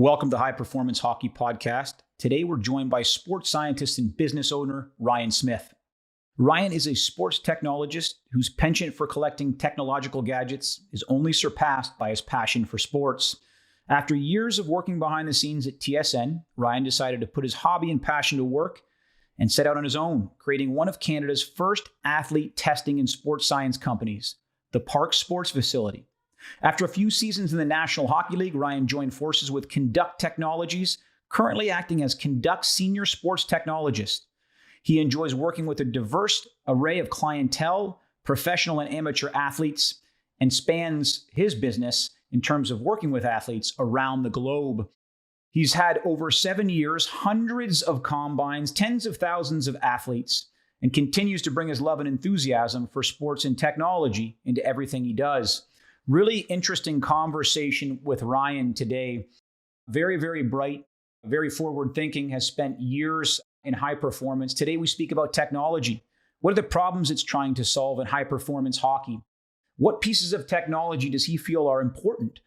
Welcome to High Performance Hockey Podcast. Today we're joined by sports scientist and business owner Ryan Smyth. Ryan is a sports technologist whose penchant for collecting technological gadgets is only surpassed by his passion for sports. After years of working behind the scenes at TSN, Ryan decided to put his hobby and passion to work and set out on his own, creating one of Canada's first athlete testing and sports science companies, the Park Sports Facility. After a few seasons in the National Hockey League, Ryan joined forces with Kinduct Technologies, currently acting as Kinduct's senior sports technologist. He enjoys working with a diverse array of clientele, professional and amateur athletes, and spans his business in terms of working with athletes around the globe. He's had over 7 years, hundreds of combines, tens of thousands of athletes, and continues to bring his love and enthusiasm for sports and technology into everything he does. Really interesting conversation with Ryan today. Very, very bright, very forward thinking, has spent years in high performance. Today we speak about technology. What are the problems it's trying to solve in high performance hockey? What pieces of technology does he feel are important?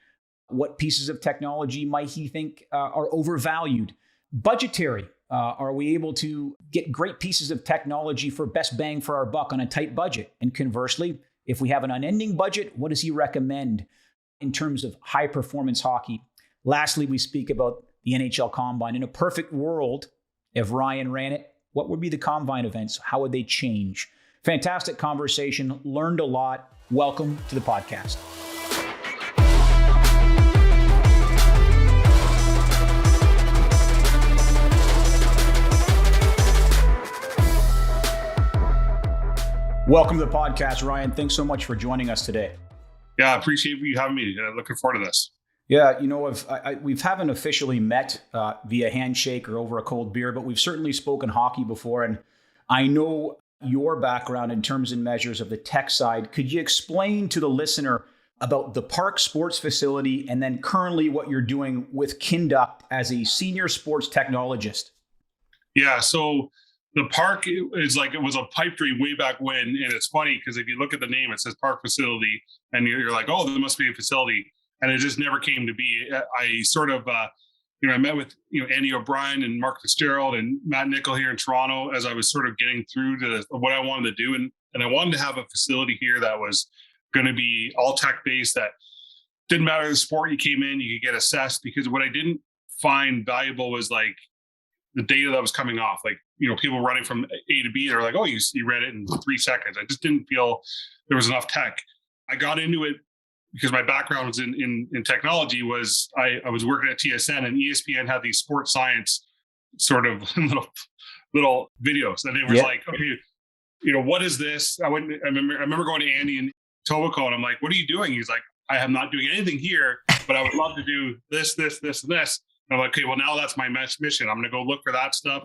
What pieces of technology might he think are overvalued? Budgetary. Are we able to get great pieces of technology for best bang for our buck on a tight budget? And conversely, if we have an unending budget, what does he recommend in terms of high performance hockey? Lastly, we speak about the NHL Combine. In a perfect world, if Ryan ran it, what would be the Combine events? How would they change? Fantastic conversation. Learned a lot. Welcome to the podcast. Welcome to the podcast, Ryan. Thanks so much for joining us today. Yeah, I appreciate you having me. Looking forward to this. Yeah, we haven't officially met via handshake or over a cold beer, but we've certainly spoken hockey before. And I know your background in terms and measures of the tech side. Could you explain to the listener about the Park Sports Facility and then currently what you're doing with Kinduct as a senior sports technologist? Yeah, so the park is like, it was a pipe dream way back when. And it's funny because if you look at the name, it says Park Facility and you're like, oh, there must be a facility. And it just never came to be. I sort of, I met with, Andy O'Brien and Mark Fitzgerald and Matt Nickel here in Toronto as I was sort of getting through to what I wanted to do. And I wanted to have a facility here that was going to be all tech based, that didn't matter the sport you came in, you could get assessed, because what I didn't find valuable was like the data that was coming off, like, people running from A to B, they're like, oh, you read it in 3 seconds. I just didn't feel there was enough tech. I got into it because my background was in technology. I was working at TSN, and ESPN had these sports science sort of little videos. And it was like, okay, what is this? I remember going to Andy and Tobico, and I'm like, what are you doing? He's like, I am not doing anything here, but I would love to do this, and this. And I'm like, okay, well, now that's my mission. I'm going to go look for that stuff.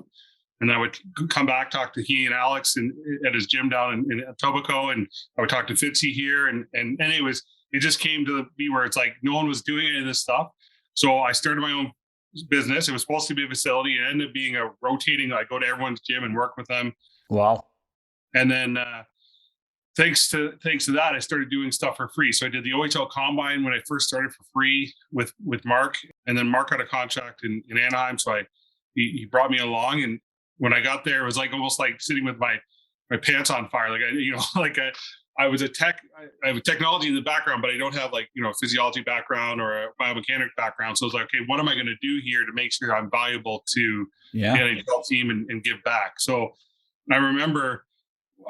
And I would come back, talk to he and Alex at his gym down in Tobico, and I would talk to Fitzy here. And it just came to be where it's like no one was doing any of this stuff. So I started my own business. It was supposed to be a facility. It ended up being a rotating. I go to everyone's gym and work with them. Wow. And then thanks to that, I started doing stuff for free. So I did the NHL Combine when I first started for free with Mark, and then Mark got a contract in Anaheim. So he brought me along, and when I got there, it was like almost like sitting with my pants on fire. Like I was I have technology in the background, but I don't have a physiology background or a biomechanic background. So I was like, okay, what am I going to do here to make sure I'm valuable to the NHL team and give back? So I remember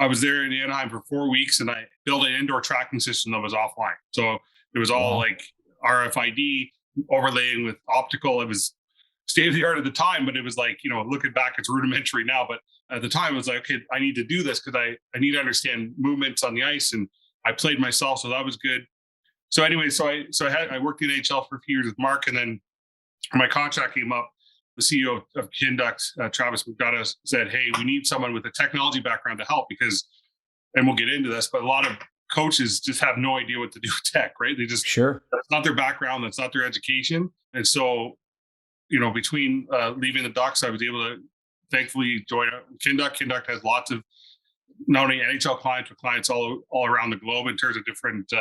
I was there in Anaheim for 4 weeks, and I built an indoor tracking system that was offline. So it was all like RFID overlaying with optical. It was state of the art at the time, but it was like, looking back, it's rudimentary now. But at the time, it was like, okay, I need to do this because I need to understand movements on the ice, and I played myself, so that was good. So anyway, I worked in NHL for a few years with Mark, and then when my contract came up, the CEO of Kinduct, Travis McDonough, said, hey, we need someone with a technology background to help, because, and we'll get into this, but a lot of coaches just have no idea what to do with tech, right? They just, that's not their background, that's not their education. And so, between leaving the Ducks, I was able to thankfully join Kinduct. Kinduct has lots of not only NHL clients, but clients all around the globe in terms of different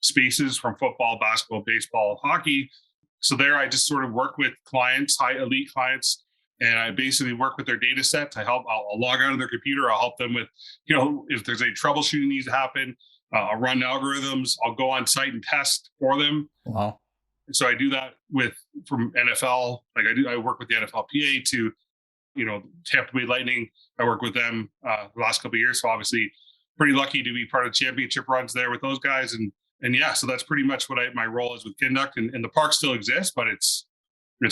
spaces, from football, basketball, baseball, hockey. So there I just sort of work with clients, high elite clients, and I basically work with their data sets. I'll log onto their computer. I'll help them with, if there's any troubleshooting needs to happen, I'll run algorithms. I'll go on site and test for them. Wow. So I do that from NFL. Like I work with the NFLPA to, Tampa Bay Lightning. I work with them the last couple of years. So obviously pretty lucky to be part of championship runs there with those guys. And yeah, so that's pretty much what my role is with Kinduct. And the park still exists, but it's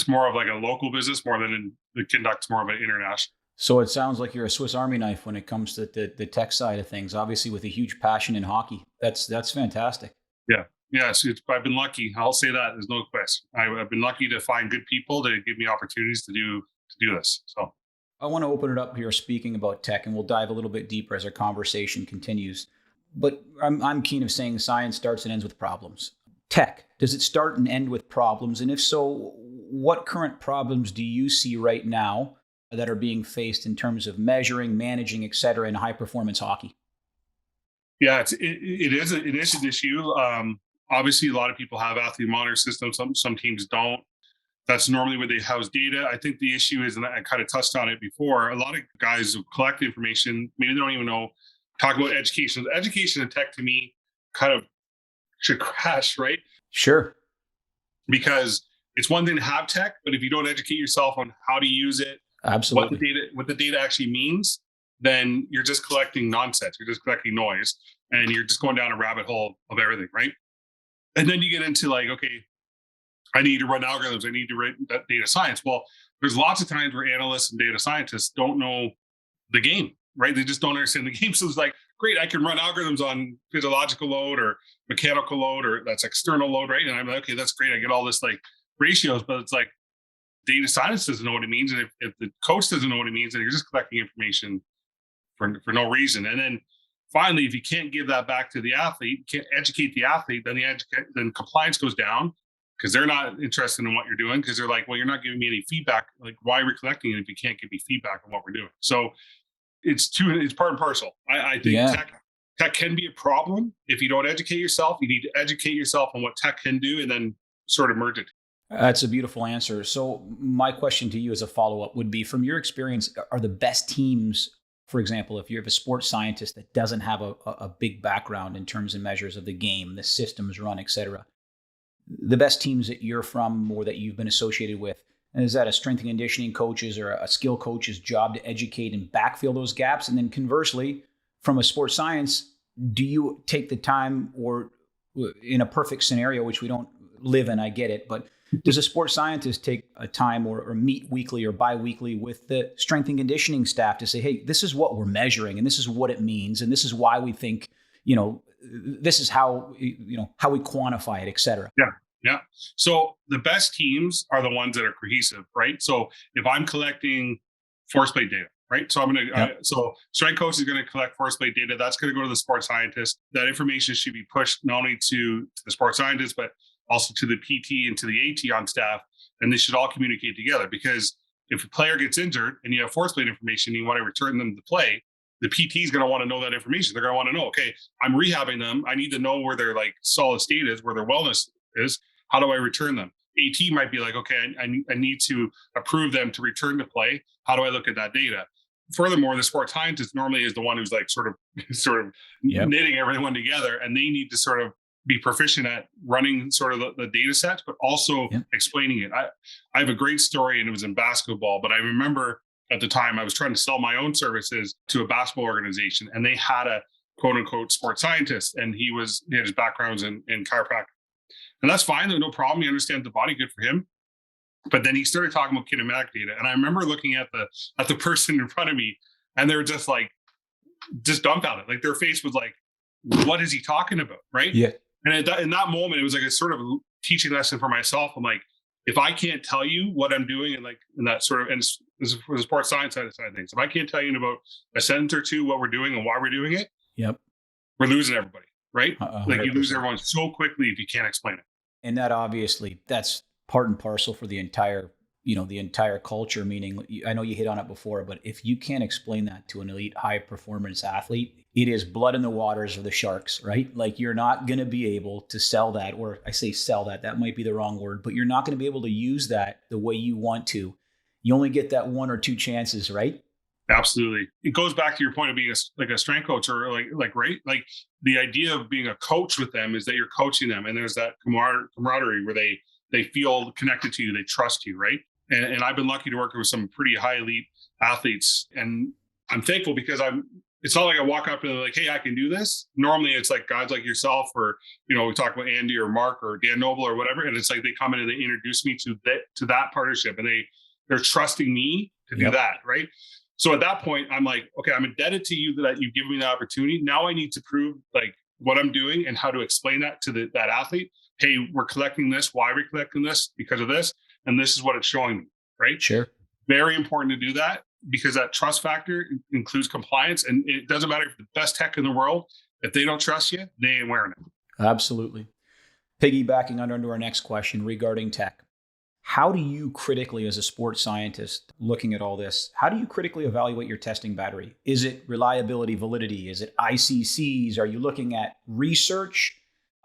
more of like a local business more than the Kinduct's more of an international. So it sounds like you're a Swiss Army knife when it comes to the tech side of things, obviously with a huge passion in hockey. That's fantastic. Yeah. Yeah. So I've been lucky. I'll say that. There's no question. I've been lucky to find good people to give me opportunities to do this. So I want to open it up here speaking about tech, and we'll dive a little bit deeper as our conversation continues. But I'm keen of saying science starts and ends with problems. Tech, does it start and end with problems? And if so, what current problems do you see right now that are being faced in terms of measuring, managing, et cetera, in high performance hockey? Yeah, it is an issue. Obviously, a lot of people have athlete monitor systems. Some teams don't. That's normally where they house data. I think the issue is, and I kind of touched on it before, a lot of guys who collect information, maybe they don't even know, talk about education. Education and tech to me kind of should crash, right? Sure. Because it's one thing to have tech, but if you don't educate yourself on how to use it, absolutely, what the data actually means, then you're just collecting nonsense. You're just collecting noise, and you're just going down a rabbit hole of everything, right? And then you get into like, okay, I need to run algorithms. I need to write data science. Well, there's lots of times where analysts and data scientists don't know the game, right? They just don't understand the game. So it's like, great, I can run algorithms on physiological load or mechanical load, or that's external load, right? And I'm like, okay, that's great. I get all this like ratios, but it's like data science doesn't know what it means. And if the coach doesn't know what it means, then you're just collecting information for no reason. And then finally, if you can't give that back to the athlete, can't educate the athlete, then compliance goes down because they're not interested in what you're doing, because they're like, well, you're not giving me any feedback. Like, why are we collecting it if you can't give me feedback on what we're doing? So it's part and parcel. I think tech can be a problem if you don't educate yourself. You need to educate yourself on what tech can do and then sort of merge it. That's a beautiful answer. So my question to you as a follow-up would be, from your experience, are the best teams, for example, if you have a sports scientist that doesn't have a big background in terms and measures of the game, the systems run, et cetera, the best teams that you're from or that you've been associated with, is that a strength and conditioning coach's or a skill coach's job to educate and backfill those gaps? And then conversely, from a sports science, do you take the time, or in a perfect scenario, which we don't live in, I get it, but does a sports scientist take a time or meet weekly or bi-weekly with the strength and conditioning staff to say, hey, this is what we're measuring and this is what it means and this is why we think, this is how we quantify it, et cetera? Yeah. So the best teams are the ones that are cohesive, right? So if I'm collecting force plate data, right? So so strength coach is going to collect force plate data. That's going to go to the sports scientist. That information should be pushed not only to the sports scientist, but also to the PT and to the AT on staff. And they should all communicate together, because if a player gets injured and you have force plate information, and you want to return them to play, the PT is going to want to know that information. They're going to want to know, okay, I'm rehabbing them. I need to know where their like solid state is, where their wellness is. How do I return them? AT might be like, okay, I need to approve them to return to play. How do I look at that data? Furthermore, the sports scientist normally is the one who's like sort of knitting everyone together, and they need to sort of be proficient at running sort of the data sets, but also explaining it. I have a great story, and it was in basketball, but I remember at the time I was trying to sell my own services to a basketball organization, and they had a quote unquote sports scientist, and he had his backgrounds in chiropractic. And that's fine. There's no problem. He understands the body, good for him. But then he started talking about kinematic data. And I remember looking at the person in front of me, and they were just dumbfounded. Like their face was like, what is he talking about? Right. Yeah. And in that moment, it was like a sort of teaching lesson for myself. I'm like, if I can't tell you what I'm doing, and that sort of, and this is for the sports science side of things, if I can't tell you in about a sentence or two what we're doing and why we're doing it, we're losing everybody. Right? 100%. Like you lose everyone so quickly if you can't explain it. And that obviously, that's part and parcel for the entire, the entire culture, meaning I know you hit on it before, but if you can't explain that to an elite high performance athlete, it is blood in the waters of the sharks, right? Like you're not going to be able to sell that, or I say sell that might be the wrong word, but you're not going to be able to use that the way you want to. You only get that one or two chances, right? Absolutely. It goes back to your point of being a strength coach or right? Like the idea of being a coach with them is that you're coaching them and there's that camaraderie where they feel connected to you, they trust you, right? And I've been lucky to work with some pretty high elite athletes. And I'm thankful because it's not like I walk up and they're like, hey, I can do this. Normally it's like guys like yourself or, we talk about Andy or Mark or Dan Noble or whatever. And it's like they come in and they introduce me to that partnership and they're trusting me to do that, right? So at that point, I'm like, okay, I'm indebted to you that you've given me the opportunity. Now I need to prove like what I'm doing and how to explain that to that athlete. Hey, we're collecting this. Why are we collecting this? Because of this. And this is what it's showing me, right? Sure. Very important to do that because that trust factor includes compliance. And it doesn't matter if the best tech in the world, if they don't trust you, they ain't wearing it. Absolutely. Piggybacking onto our next question regarding tech. How do you critically, as a sports scientist looking at all this, how do you critically evaluate your testing battery? Is it reliability, validity? Is it ICCs? Are you looking at research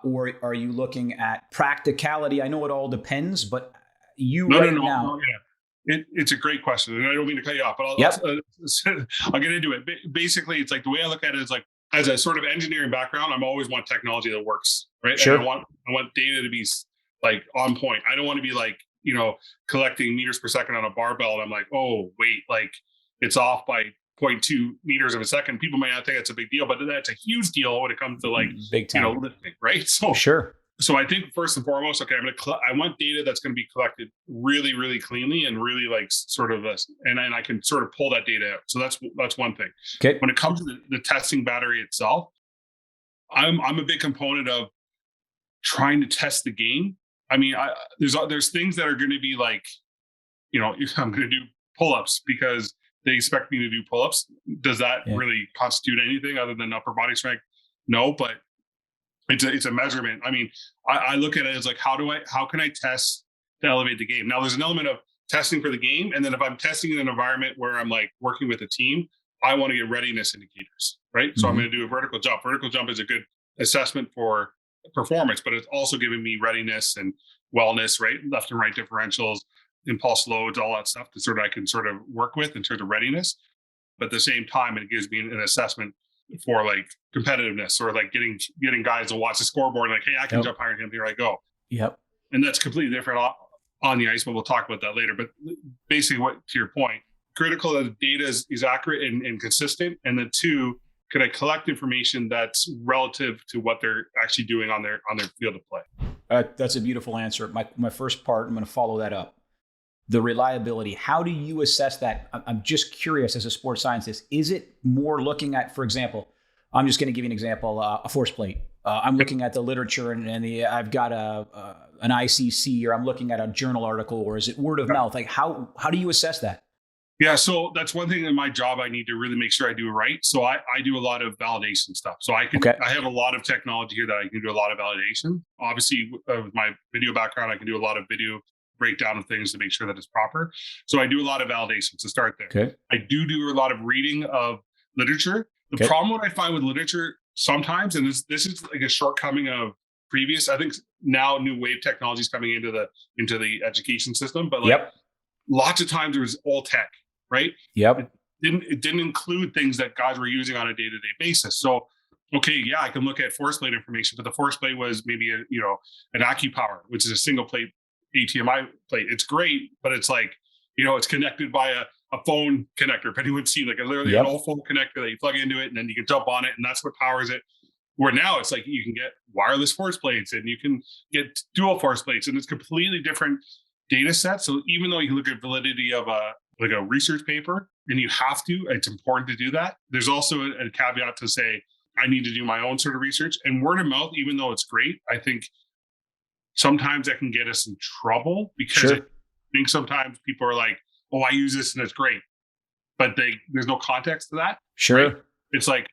or are you looking at practicality? I know it all depends, but now. It's a great question. And I don't mean to cut you off, but I'll get into it. Basically, it's like the way I look at it is like, as a sort of engineering background, I'm always want technology that works, right? Sure. And I want data to be like on point. I don't want to be like, collecting meters per second on a barbell. And I'm like, oh, wait, like it's off by 0.2 meters of a second. People may not think it's a big deal, but that's a huge deal when it comes to like, big time. Lifting, right? So sure. So I think first and foremost, okay, I want data that's going to be collected really, really cleanly and really like sort of and I can sort of pull that data out. So that's one thing. Okay. When it comes to the testing battery itself, I'm a big component of trying to test the game. I mean, there's things that are going to be like, I'm going to do pull-ups because they expect me to do pull-ups. Does that really constitute anything other than upper body strength? No, but it's a measurement. I mean, I look at it as like, how can I test to elevate the game? Now there's an element of testing for the game. And then if I'm testing in an environment where I'm like working with a team, I want to get readiness indicators, right? Mm-hmm. So I'm going to do a vertical jump. Vertical jump is a good assessment for performance, but it's also giving me readiness and wellness, right? Left and right differentials, impulse loads, all that stuff that I can sort of work with in terms of readiness. But at the same time, it gives me an assessment for like competitiveness or like getting guys to watch the scoreboard and like, hey, I can jump higher than him. Here I go. Yep. And that's completely different on the ice, but we'll talk about that later. But basically, to your point, critical that the data is accurate and consistent. And then two, can I collect information that's relative to what they're actually doing on their field of play? That's a beautiful answer. My first part, I'm going to follow that up. The reliability. How do you assess that? I'm just curious as a sports scientist. Is it more looking at, for example, I'm just going to give you an example, a force plate. I'm looking at the literature and I've got an ICC or I'm looking at a journal article, or is it word of mouth? Like how do you assess that? Yeah, so that's one thing in my job I need to really make sure I do it right. So I do a lot of validation stuff. So I have a lot of technology here that I can do a lot of validation. Obviously, with my video background, I can do a lot of video breakdown of things to make sure that it's proper. So I do a lot of validation to start there. Okay. I do a lot of reading of literature. The problem what I find with literature sometimes, and this is like a shortcoming of previous, I think now new wave technology is coming into the education system, but like lots of times it was all tech. Right? Yep. It didn't include things that guys were using on a day-to-day basis. So, okay, yeah, I can look at force plate information, but the force plate was maybe an AccuPower, which is a single plate ATMI plate. It's great, but it's like, it's connected by a phone connector. If anyone's seen like literally an old phone connector that you plug into it and then you can jump on it and that's what powers it. Where now it's like you can get wireless force plates and you can get dual force plates and it's completely different data set. So even though you can look at validity of a research paper and it's important to do that. There's also a caveat to say, I need to do my own sort of research and word of mouth, even though it's great, I think sometimes that can get us in trouble because I think sometimes people are like, oh, I use this and it's great, but there's no context to that. Sure. Right? It's like,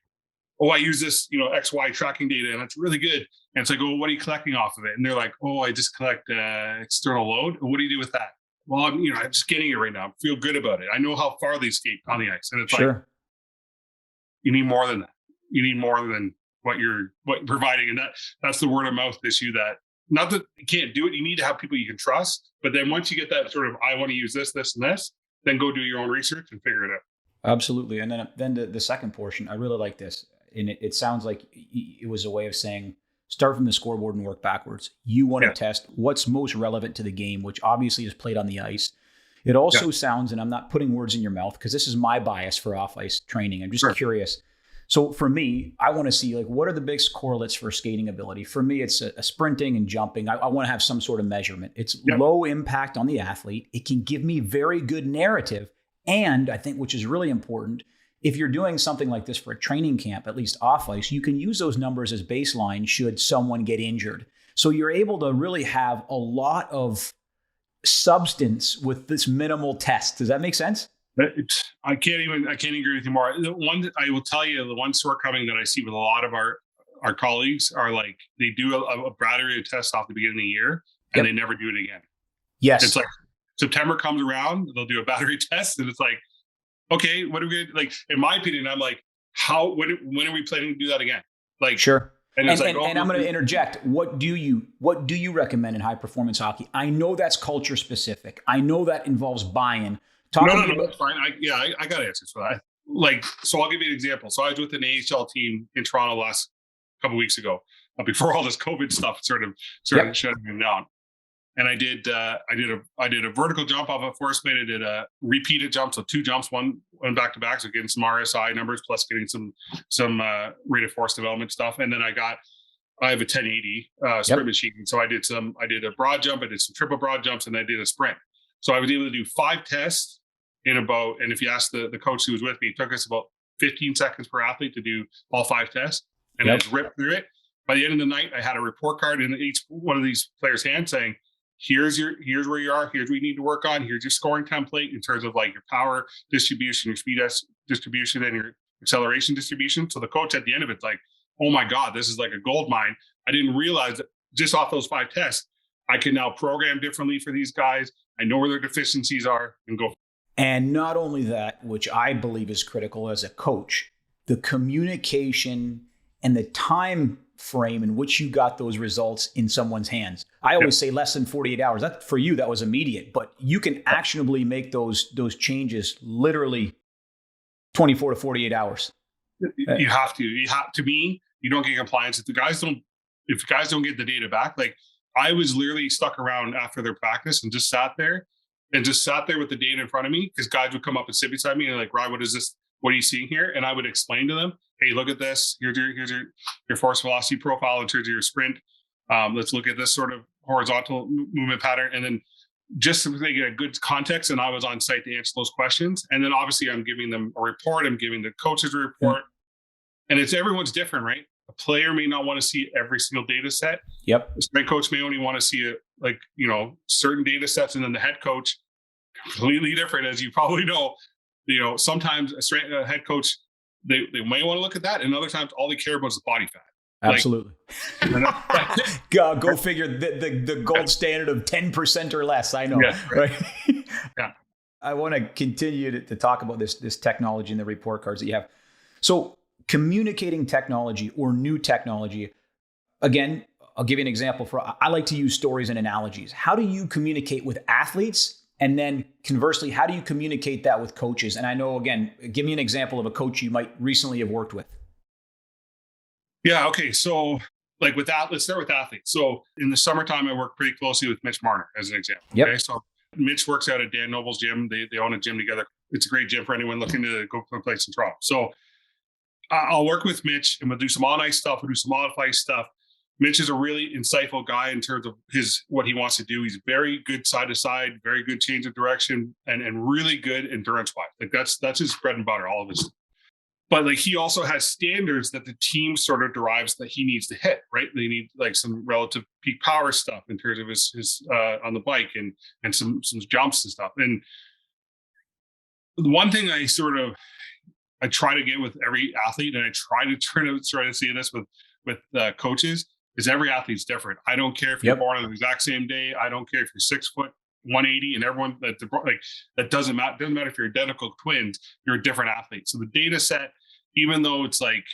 oh, I use this, XY tracking data and it's really good. And it's like, oh, what are you collecting off of it? And they're like, oh, I just collect external load. What do you do with that? well, I'm just getting it right now. I feel good about it. I know how far they skate on the ice. And it's like, Sure. you need more than that. You need more than what you're providing. And that's the word of mouth issue, that not that you can't do it. You need to have people you can trust. But then once you get that sort of, I want to use this, this, and this, then go do your own research and figure it out. Absolutely. And then the second portion, I really like this. And it sounds like it was a way of saying, start from the scoreboard and work backwards. You want to test what's most relevant to the game, which obviously is played on the ice. It also sounds, and I'm not putting words in your mouth because this is my bias for off-ice training. I'm just curious. So for me, I want to see, like, what are the biggest correlates for skating ability? For me, it's a sprinting and jumping. I want to have some sort of measurement. It's low impact on the athlete. It can give me very good narrative. And I think, which is really important, if you're doing something like this for a training camp, at least off ice, you can use those numbers as baseline should someone get injured. So you're able to really have a lot of substance with this minimal test. Does that make sense? I can't agree with you more. The one that I will tell you, the one shortcoming that I see with a lot of our colleagues are, like, they do a battery test off the beginning of the year and they never do it again. Yes. It's like September comes around, they'll do a battery test, and it's like, okay, what are we gonna, like, in my opinion, I'm like, when are we planning to do that again? Like, sure. And I'm going to interject. What do you recommend in high performance hockey? I know that's culture specific. I know that involves buy-in. No, that's fine. I got answers for that. Like, so I'll give you an example. So I was with an NHL team in Toronto last couple of weeks ago, before all this COVID stuff started shutting them down. And I did a vertical jump off a force plate. I did a repeated jump, so 2 jumps, one back to back, so getting some RSI numbers plus getting some rate of force development stuff. And then I have a 1080 sprint machine, so I did a broad jump, I did some triple broad jumps, and I did a sprint. So I was able to do 5 tests in about, and if you ask the coach who was with me, it took us about 15 seconds per athlete to do all 5 tests, and I just ripped through it. By the end of the night, I had a report card in each one of these players' hands saying, here's where you are, here's what you need to work on, here's your scoring template in terms of, like, your power distribution, your speed distribution, and your acceleration distribution. So the coach at the end of it's like, oh my God, this is like a gold mine. I didn't realize that just off those 5 tests, I can now program differently for these guys. I know where their deficiencies are and go. And not only that, which I believe is critical as a coach, the communication and the time frame in which you got those results in someone's hands. I always say less than 48 hours. That, for you, that was immediate, but you can actionably make those changes literally 24 to 48 hours. You have to me, you don't get compliance if guys don't get the data back. Like, I was literally stuck around after their practice and just sat there with the data in front of me, because guys would come up and sit beside me and like, Ryan, what is this? What are you seeing here? And I would explain to them, hey, look at this. Here's your force velocity profile in terms of your sprint. Let's look at this sort of horizontal movement pattern. And then just so they get a good context, and I was on site to answer those questions. And then obviously I'm giving them a report. I'm giving the coaches a report. And everyone's different, right? A player may not want to see every single data set. Yep. The strength coach may only want to see certain data sets, and then the head coach completely different, as you probably know. Sometimes a head coach, they may want to look at that, and other times all they care about is the body fat. Absolutely. Go figure. The gold standard of 10% or less. I know, right? Yeah. I want to continue to talk about this technology and the report cards that you have. So, communicating technology or new technology. Again, I'll give you an example. I like to use stories and analogies. How do you communicate with athletes? And then conversely, how do you communicate that with coaches? And I know, again, give me an example of a coach you might recently have worked with. Yeah. Okay. So, like, with that, let's start with athletes. So in the summertime, I work pretty closely with Mitch Marner as an example. Yep. Okay. So Mitch works out at Dan Noble's gym. They own a gym together. It's a great gym for anyone looking to go play some Toronto. So I'll work with Mitch, and we'll do some on-ice stuff. We'll do some off-ice stuff. Mitch is a really insightful guy in terms of what he wants to do. He's very good side to side, very good change of direction, and really good endurance wise. Like, that's his bread and butter, all of his. But like, he also has standards that the team sort of derives that he needs to hit, right? They need like some relative peak power stuff in terms of his on the bike and some jumps and stuff. And the one thing I try to get with every athlete, and I try to see this with coaches, is every athlete's different. I don't care if you're born on the exact same day. I don't care if you're 6 foot 180, and everyone that doesn't matter. Doesn't matter if you're identical twins, you're a different athlete. So the data set, even though it's like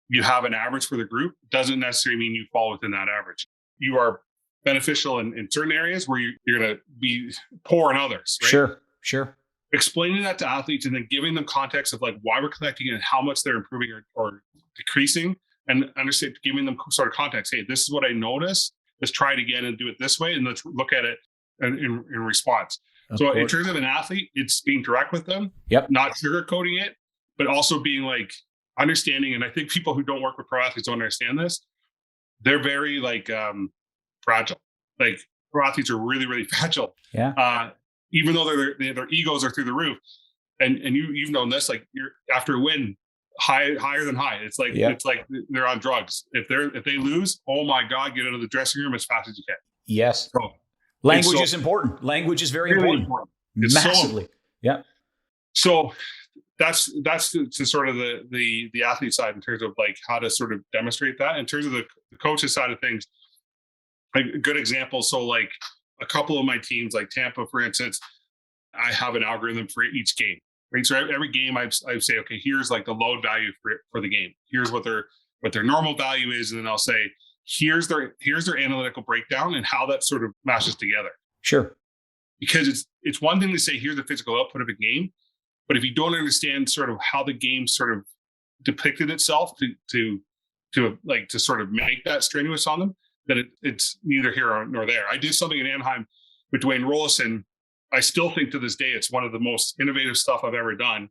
you have an average for the group, doesn't necessarily mean you fall within that average. You are beneficial in certain areas where you're going to be poor in others. Right? Sure. Explaining that to athletes and then giving them context of like why we're collecting it and how much they're improving or decreasing, and understand, giving them sort of context. Hey, this is what I noticed. Let's try it again and do it this way, and let's look at it in response. So in terms of an athlete, it's being direct with them, not sugarcoating it, but also being like understanding. And I think people who don't work with pro athletes don't understand this. They're very like fragile. Like pro athletes are really, really fragile. Even though their egos are through the roof, and you've known this, like you're after a win, higher than high. It's like it's like they're on drugs. If they lose, oh my God, get out of the dressing room as fast as you can. Yes. So, language is important. Language is very really important. Massively. So, so that's to sort of the athlete side in terms of like how to sort of demonstrate that. In terms of the coaches side of things, like a good example. So like a couple of my teams, like Tampa, for instance, I have an algorithm for each game. Right. So every game I say, okay, here's like the load value for the game. Here's what their normal value is. And then I'll say, here's their analytical breakdown and how that sort of mashes together. Sure. Because it's one thing to say, here's the physical output of a game. But if you don't understand sort of how the game sort of depicted itself to sort of make that strenuous on them, then it's neither here nor there. I did something in Anaheim with Dwayne Rollison. I still think to this day, it's one of the most innovative stuff I've ever done.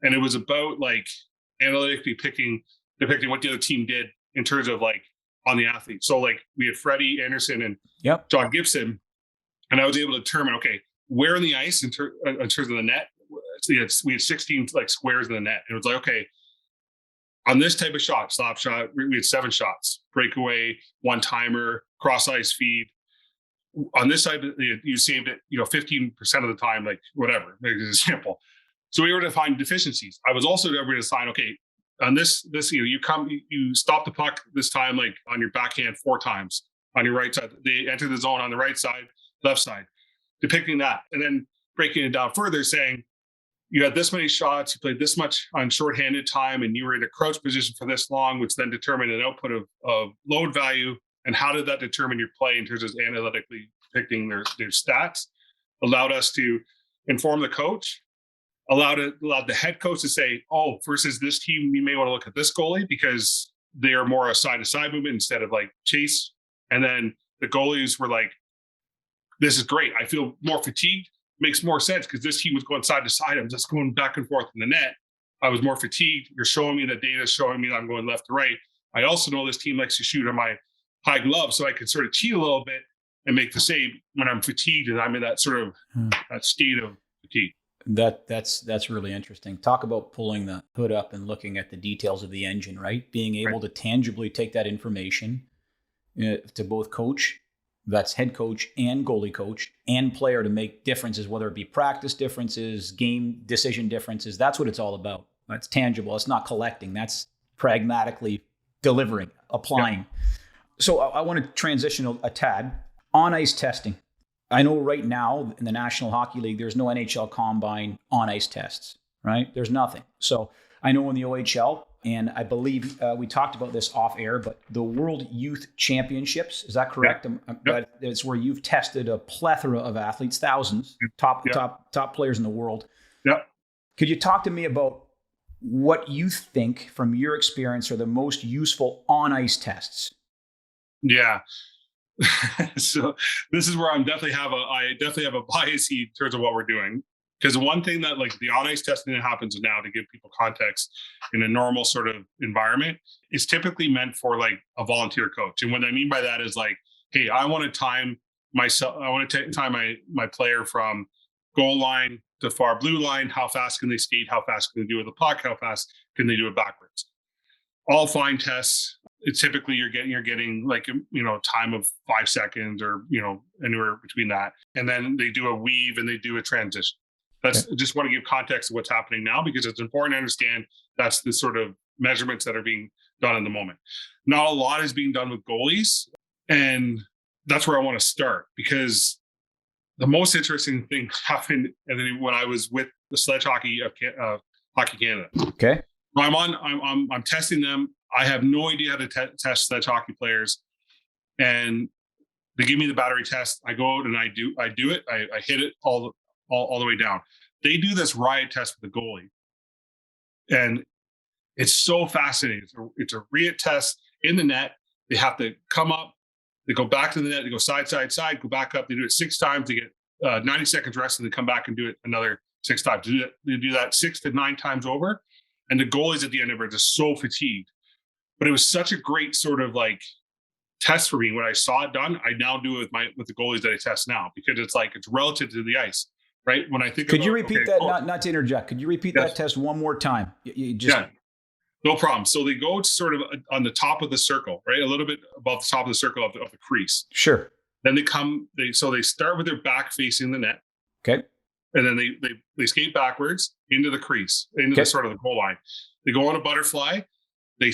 And it was about like analytically depicting what the other team did in terms of like on the athlete. So like we had Freddie Anderson and John Gibson, and I was able to determine, okay, where in the ice in terms of the net, we had 16 like squares in the net. And it was like, okay, on this type of shot, slap shot, we had 7 shots, breakaway, one timer, cross ice feed. On this side, you saved it, 15% of the time, like whatever, like an example. So we were to find deficiencies. I was also able to assign, okay, on this, you stop the puck this time, like on your backhand 4 times on your right side. They enter the zone on the right side, left side, depicting that. And then breaking it down further, saying you had this many shots, you played this much on shorthanded time, and you were in a crouch position for this long, which then determined an output of load value. And how did that determine your play in terms of analytically depicting their stats? Allowed us to inform the coach, allowed the head coach to say, oh, versus this team, you may want to look at this goalie because they are more a side-to-side movement instead of like chase. And then the goalies were like, this is great. I feel more fatigued. Makes more sense because this team was going side to side. I'm just going back and forth in the net. I was more fatigued. You're showing me the data, showing me that I'm going left to right. I also know this team likes to shoot on my high glove, so I can sort of cheat a little bit and make the save when I'm fatigued and I'm in that sort of that state of fatigue. That's really interesting. Talk about pulling the hood up and looking at the details of the engine, right? Being able to tangibly take that information to both coach, that's head coach and goalie coach and player, to make differences, whether it be practice differences, game decision differences. That's what it's all about. That's tangible. It's not collecting. That's pragmatically delivering, applying. Yep. So I want to transition a tad. On ice testing. I know right now in the National Hockey League, there's no NHL Combine on ice tests, right? There's nothing. So I know in the OHL, and I believe we talked about this off air, but the World Youth Championships, is that correct? Yep. It's where you've tested a plethora of athletes, thousands, top players in the world. Yep. Could you talk to me about what you think from your experience are the most useful on ice tests? Yeah. So this is where I definitely have a bias in terms of what we're doing. Because one thing that like the on ice testing that happens now, to give people context in a normal sort of environment, is typically meant for like a volunteer coach. And what I mean by that is like, hey, I want to time myself. I want to time my player from goal line to far blue line. How fast can they skate? How fast can they do it with the puck? How fast can they do it backwards? All fine tests. It's typically you're getting like, time of 5 seconds or, anywhere between that. And then they do a weave and they do a transition. That's just want to give context of what's happening now, because it's important to understand that's the sort of measurements that are being done in the moment. Not a lot is being done with goalies. And that's where I want to start, because the most interesting thing happened when I was with the Sledge Hockey of Hockey Canada. Okay. I'm testing them. I have no idea how to test sledge hockey players, and they give me the battery test. I go out and I do it. I hit it all the way down. They do this riot test with the goalie, and it's so fascinating. It's a riot test in the net. They have to come up. They go back to the net. They go side, go back up. They do it 6 times. They get 90 seconds rest, and they come back and do it another 6 times. They do that 6 to 9 times over. And the goalies at the end of it are just so fatigued. But it was such a great sort of like test for me. When I saw it done, I now do it with the goalies that I test now, because it's relative to the ice, right? When I think, could you repeat that? Not to interject. Could you repeat that test one more time? Yeah, no problem. So they go sort of on the top of the circle, right, a little bit above the top of the circle of the crease. Sure. Then they start with their back facing the net. Okay. And then they skate backwards into the crease, into the sort of the goal line. They go on a butterfly. They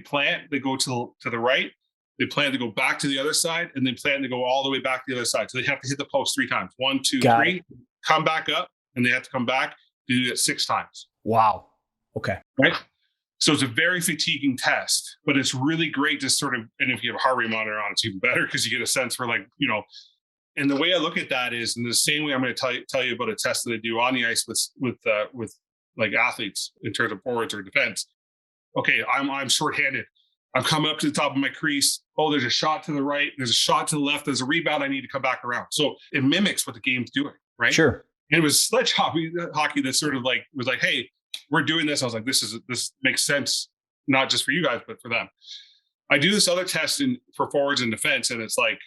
plant. They go to the right. They plant to go back to the other side, and they plant to go all the way back to the other side. So they have to hit the post 3 times. 1, 2, 3. Come back up, and they have to come back. Do it 6 times. Wow. Okay. Right. So it's a very fatiguing test, but it's really great to sort of, and if you have a heart rate monitor on, it's even better, because you get a sense for and the way I look at that is in the same way I'm going to tell you about a test that I do on the ice with like athletes in terms of forwards or defense. Okay, I'm shorthanded. I'm coming up to the top of my crease. Oh, there's a shot to the right. There's a shot to the left. There's a rebound. I need to come back around. So it mimics what the game's doing, right? Sure. And it was sledge hockey that sort of was like, hey, we're doing this. I was like, this makes sense, not just for you guys, but for them. I do this other test for forwards and defense, and it's like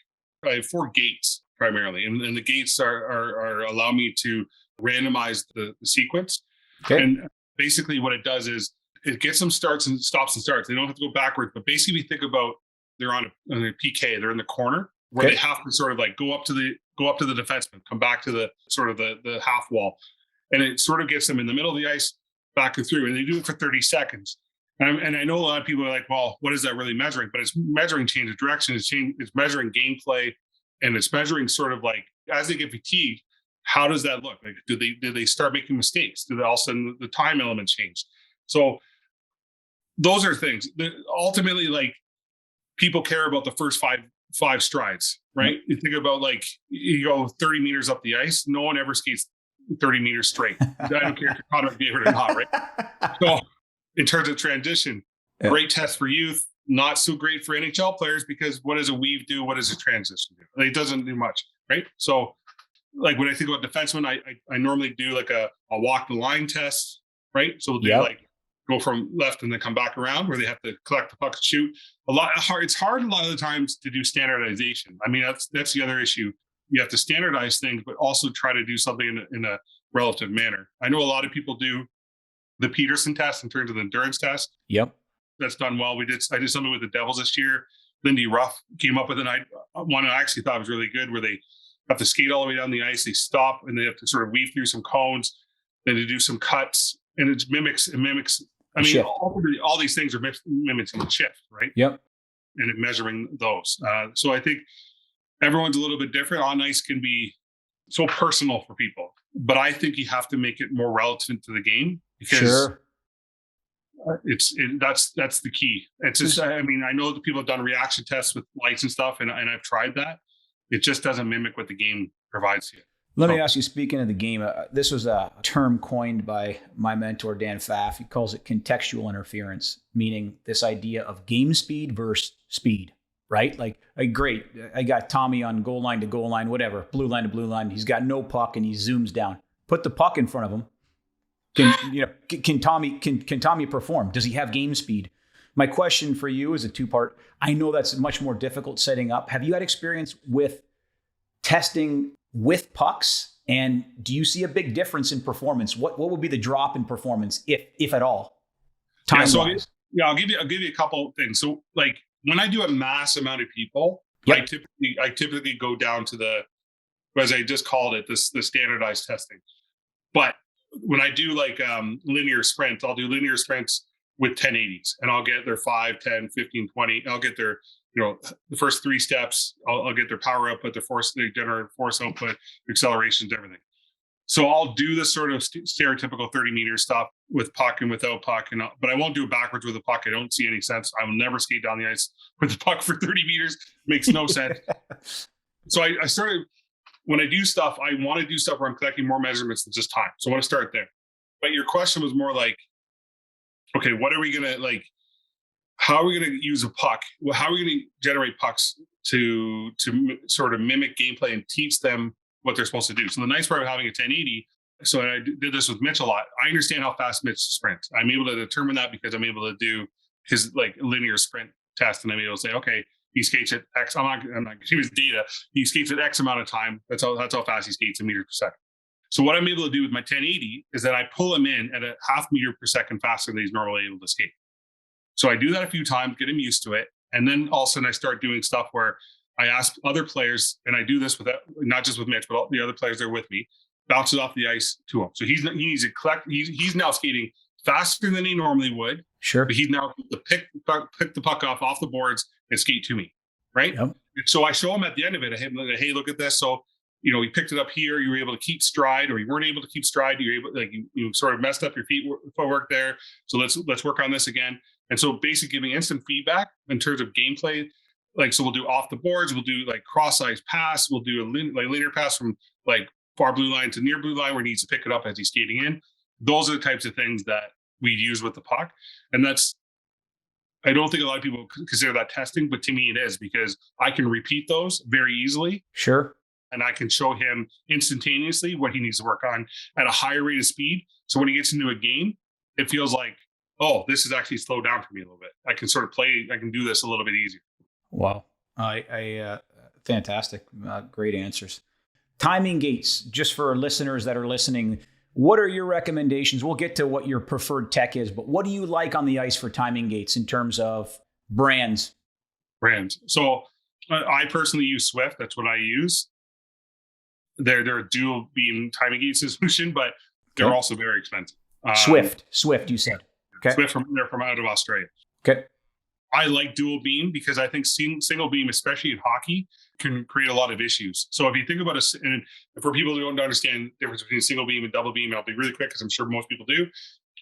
I have 4 gates primarily, and the gates are allow me to randomize the sequence. Okay. And basically what it does is it gets them starts and stops and starts. They don't have to go backwards, but basically think about they're on a PK, they're in the corner where they have to sort of go up to the defenseman, come back to the sort of the half wall, and it sort of gets them in the middle of the ice, back and through, and they do it for 30 seconds. And I know a lot of people are like, well, what is that really measuring? But it's measuring change of direction. It's measuring gameplay, and it's measuring sort of as they get fatigued, how does that look? Like, do they start making mistakes? Do they all of a sudden the time element change? So those are things that ultimately, people care about the first five strides, right? You think about you go 30 meters up the ice. No one ever skates 30 meters straight. I don't care if you're Connor McDavid or not, right? So in terms of transition, great test for youth, not so great for NHL players, because what does a weave do? What does a transition do? It doesn't do much, right? So when I think about defensemen, I normally do a walk the line test, right? So they go from left and then come back around, where they have to collect the puck and shoot. It's hard a lot of the times to do standardization. I mean, that's the other issue. You have to standardize things, but also try to do something in a relative manner. I know a lot of people do the Peterson test in terms of the endurance test. Yep. That's done well. I did something with the Devils this year. Lindy Ruff came up with one I actually thought was really good, where they have to skate all the way down the ice. They stop and they have to sort of weave through some cones. Then they do some cuts, and it mimics. I mean, all these things are mimicking the shift, right? Yep. And measuring those. So I think everyone's a little bit different. On ice can be so personal for people, but I think you have to make it more relevant to the game, because that's the key. It's just, I mean, I know that people have done reaction tests with lights and stuff, and I've tried that. It just doesn't mimic what the game provides you. Let me ask you, speaking of the game, this was a term coined by my mentor, Dan Pfaff. He calls it contextual interference, meaning this idea of game speed versus speed, right? Great. I got Tommy on goal line to goal line, whatever, blue line to blue line. He's got no puck and he zooms down. Put the puck in front of him. Can Tommy perform? Does he have game speed? My question for you is a 2-part. I know that's much more difficult setting up. Have you had experience with testing with pucks, and do you see a big difference in performance? What would be the drop in performance, if at all? Time-wise? I'll give you a couple of things. So when I do a mass amount of people, I typically go down to the, as I just called it, the standardized testing. But when I do linear sprints, I'll do linear sprints with 1080s, and I'll get their 5, 10, 15, 20. I'll get their the first 3 steps, I'll get their power output, their generate force output, accelerations, everything. So I'll do this sort of stereotypical 30-meter stuff with puck and without puck, but I won't do it backwards with a puck. I don't see any sense. I will never skate down the ice with the puck for 30 meters. Makes no sense. So I started, when I do stuff, I want to do stuff where I'm collecting more measurements than just time. So I want to start there. But your question was more like, okay, what are we going to how are we going to use a puck? Well, how are we going to generate pucks to sort of mimic gameplay and teach them what they're supposed to do? So the nice part of having a 1080, so I did this with Mitch a lot. I understand how fast Mitch sprints. I'm able to determine that because I'm able to do his linear sprint test, and I'm able to say, okay, he skates at X. I'm not giving his data. He skates at X amount of time. That's how fast he skates in meters per second. So what I'm able to do with my 1080 is that I pull him in at a half meter per second faster than he's normally able to skate. So I do that a few times, get him used to it. And then all of a sudden I start doing stuff where I ask other players, and I do this with not just with Mitch, but all the other players that are with me, bounce it off the ice to him. So he needs to collect. He's now skating faster than he normally would. Sure. But he's now to pick the puck off the boards and skate to me. Right. Yep. So I show him at the end of it, hey, look at this. So, he picked it up here. You were able to keep stride, or you weren't able to keep stride. You were able, you sort of messed up your footwork there. So let's work on this again. And so basically giving instant feedback in terms of gameplay. So we'll do off the boards. We'll do cross ice pass. We'll do a linear pass from far blue line to near blue line where he needs to pick it up as he's skating in. Those are the types of things that we use with the puck. And I don't think a lot of people consider that testing, but to me it is, because I can repeat those very easily. Sure. And I can show him instantaneously what he needs to work on at a higher rate of speed. So when he gets into a game, it feels like, oh, this is actually slowed down for me a little bit. I can sort of I can do this a little bit easier. Wow. Fantastic. Great answers. Timing gates, just for listeners that are listening, what are your recommendations? We'll get to what your preferred tech is, but what do you like on the ice for timing gates in terms of brands? So I personally use Swift. That's what I use. They're a dual beam timing gate solution, but they're also very expensive. Swift, you said. Okay. Swift, they're from out of Australia. Okay. I like dual beam because I think single beam, especially in hockey, can create a lot of issues. So if you think about and for people who don't understand the difference between single beam and double beam, I'll be really quick because I'm sure most people do.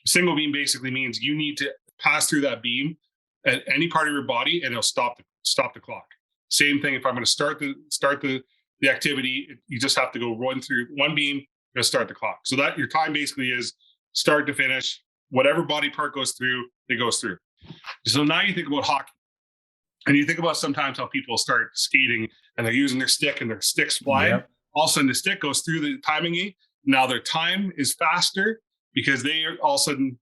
Single beam basically means you need to pass through that beam at any part of your body, and it'll stop the clock. Same thing if I'm going to start the activity, you just have to go run through one beam to start the clock. So that your time basically is start to finish. Whatever body part goes through, it goes through. So now you think about hockey, and you think about sometimes how people start skating and they're using their stick and their stick's flying. Yep. All of a sudden the stick goes through the timing gate. Now their time is faster because they are all of a sudden,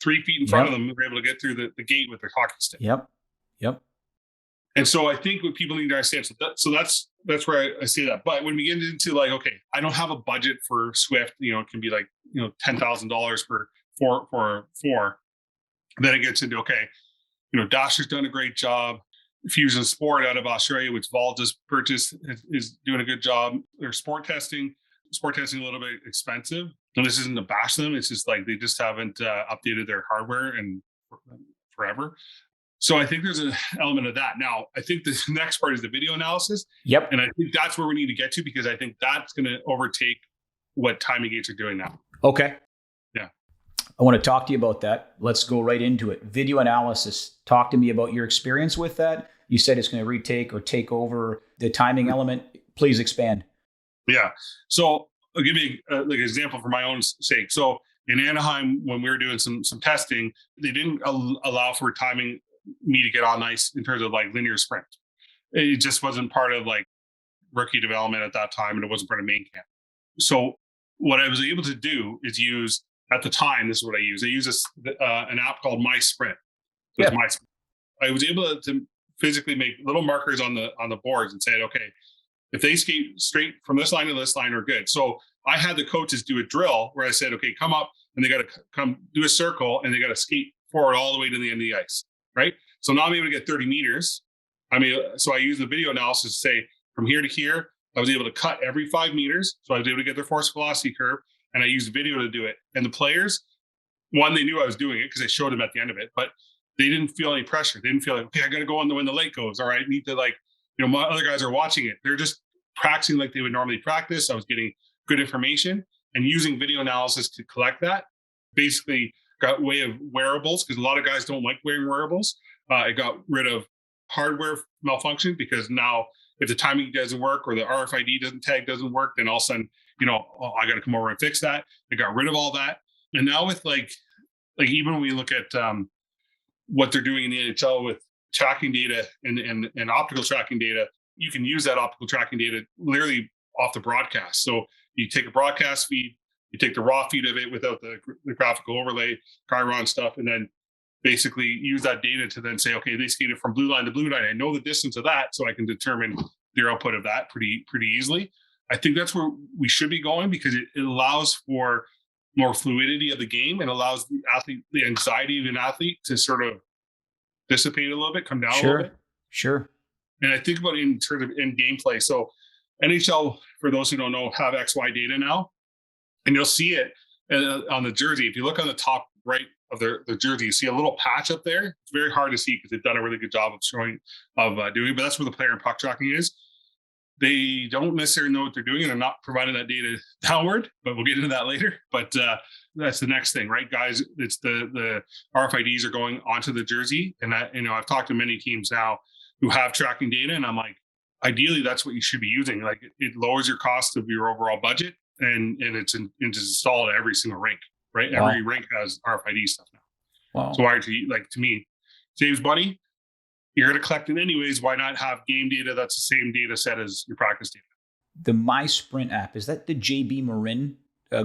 3 feet in front of them, they're able to get through the gate with their hockey stick. Yep. And so I think what people need to understand, so that's where I say that. But when we get into okay, I don't have a budget for Swift, it can be $10,000 for four. Then it gets into, okay, Dasher's done a great job. Fusion Sport out of Australia, which Vol just purchased, is doing a good job. Their sport testing a little bit expensive. And this isn't to bash them. It's just they just haven't updated their hardware in forever. So I think there's an element of that. Now, I think the next part is the video analysis. Yep. And I think that's where we need to get to, because I think that's going to overtake what timing gates are doing now. Okay. Yeah. I want to talk to you about that. Let's go right into it. Video analysis. Talk to me about your experience with that. You said it's going to retake or take over the timing element. Please expand. Yeah. So I'll give you an example for my own sake. So in Anaheim, when we were doing some testing, they didn't allow for timing me to get on ice in terms of linear sprint. It just wasn't part of rookie development at that time, and it wasn't part of main camp. So what I was able to do is use, at the time, this is what I use. I use an app called My Sprint. So My Sprint. I was able to physically make little markers on the boards and say, okay, if they skate straight from this line to this line, we're good. So I had the coaches do a drill where I said, okay, come up, and they got to come do a circle, and they got to skate forward all the way to the end of the ice. Right. So now I'm able to get 30 meters. So I use the video analysis to say from here to here, I was able to cut every 5 meters. So I was able to get their force velocity curve, and I used video to do it. And the players, one, they knew I was doing it because I showed them at the end of it, but they didn't feel any pressure. They didn't feel like, okay, I got to go on when the light goes. All right, I need to my other guys are watching it. They're just practicing like they would normally practice. I was getting good information and using video analysis to collect that. Basically, got way of wearables because a lot of guys don't like wearing wearables. It got rid of hardware malfunction because now if the timing doesn't work or the RFID doesn't work, then all of a sudden, I got to come over and fix that. They got rid of all that. And now with like even when we look at what they're doing in the NHL with tracking data and optical tracking data, you can use that optical tracking data literally off the broadcast. So you take a broadcast feed, you take the raw feed of it without the graphical overlay, Chiron stuff, and then basically use that data to then say, okay, they skated from blue line to blue line. I know the distance of that, so I can determine their output of that pretty easily. I think that's where we should be going because it allows for more fluidity of the game and allows the anxiety of an athlete to sort of dissipate a little bit, come down a little bit. Sure. And I think about it in terms of in gameplay. So NHL, for those who don't know, have XY data now, and you'll see it on the jersey. If you look on the top right of their jersey, you see a little patch up there. It's very hard to see because they've done a really good job of doing it, but that's where the player and puck tracking is. They don't necessarily know what they're doing and they're not providing that data downward, but we'll get into that later. But that's the next thing, right, guys? It's the RFIDs are going onto the jersey. And I've talked to many teams now who have tracking data, and I'm like, ideally, that's what you should be using. Like it lowers your cost of your overall budget, and it's installed at every single rink, right? Wow. Every rink has RFID stuff now. Wow. So to me, saves money. You're going to collect it anyways. Why not have game data that's the same data set as your practice data? The My Sprint app, is that the JB Marin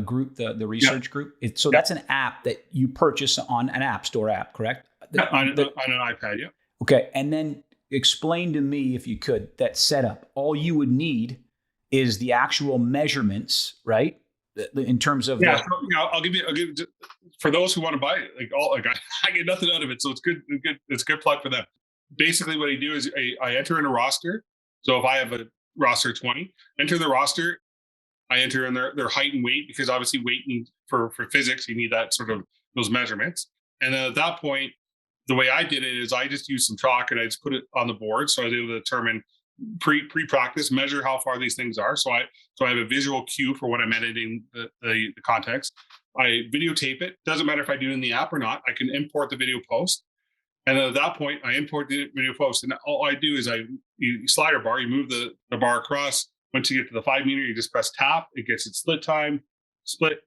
group, the research group? That's an app that you purchase on an app store app, correct? On an iPad, yeah. Okay. And then explain to me, if you could, that setup. All you would need is the actual measurements, right? In terms of I'll give you for those who want to buy it. I get nothing out of it, so it's good. It's a good plug for them. Basically, what I do is I enter in a roster. So if I have a roster of 20, enter the roster. I enter in their height and weight because obviously weight for physics, you need that sort of those measurements. And then at that point, the way I did it is I just used some chalk and I just put it on the board. So I was able to determine pre-practice, measure how far these things are. So I have a visual cue for when I'm editing the context. I videotape it. Doesn't matter if I do it in the app or not. I can import the video post. And then at that point, I import the video post. And all I do is you slider bar, you move the bar across. Once you get to the 5 meter, you just press tap. It gets its split time, split.